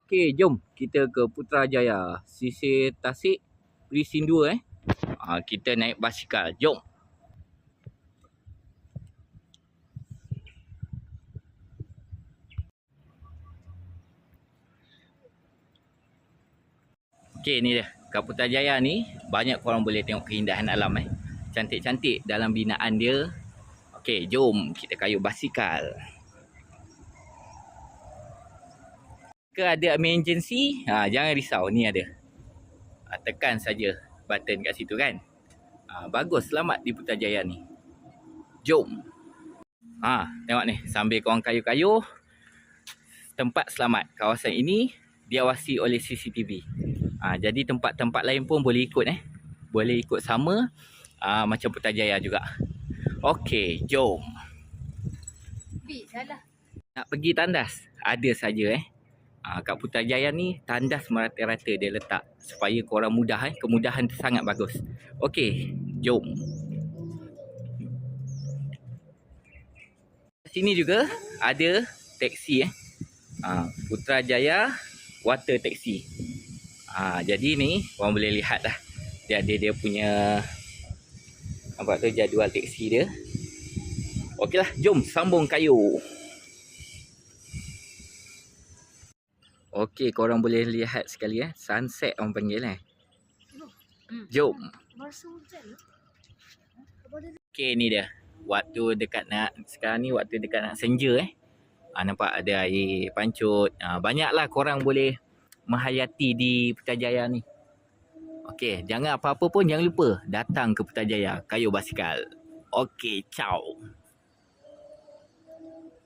Okey, jom kita ke Putrajaya. Sisir Tasik, Presin 2 kita naik basikal. Jom. Okey, ni dia. Kat Putrajaya ni banyak korang boleh tengok keindahan alam Cantik-cantik dalam binaan dia. Okey, jom kita kayuh basikal. Ke ada emergency, jangan risau, ni ada. Tekan saja button kat situ kan. Bagus, selamat di Putrajaya ni. Jom. Tengok ni, sambil korang kayuh-kayuh, tempat selamat. Kawasan ini diawasi oleh CCTV. Jadi tempat-tempat lain pun boleh ikut Boleh ikut sama macam Putrajaya juga. Okey, jom. Salah. Nak pergi tandas, ada saja kat Putrajaya ni tandas merata-rata dia letak supaya korang mudah kemudahan sangat bagus. Okey, jom. Sini juga ada teksi Putrajaya Water Taxi. Jadi ni korang boleh lihat dah. Dia ada dia punya apa tu jadual teksi dia. Okeylah, jom sambung kayuh. Okey, korang boleh lihat sekali sunset orang panggil Jom. Okey, ni dia. Waktu dekat nak sekarang ni waktu dekat nak senja nampak ada air pancut. Banyaklah korang boleh menghayati di Putrajaya ni. Okey, jangan apa-apa pun jangan lupa datang ke Putrajaya kayuh basikal. Okey, ciao.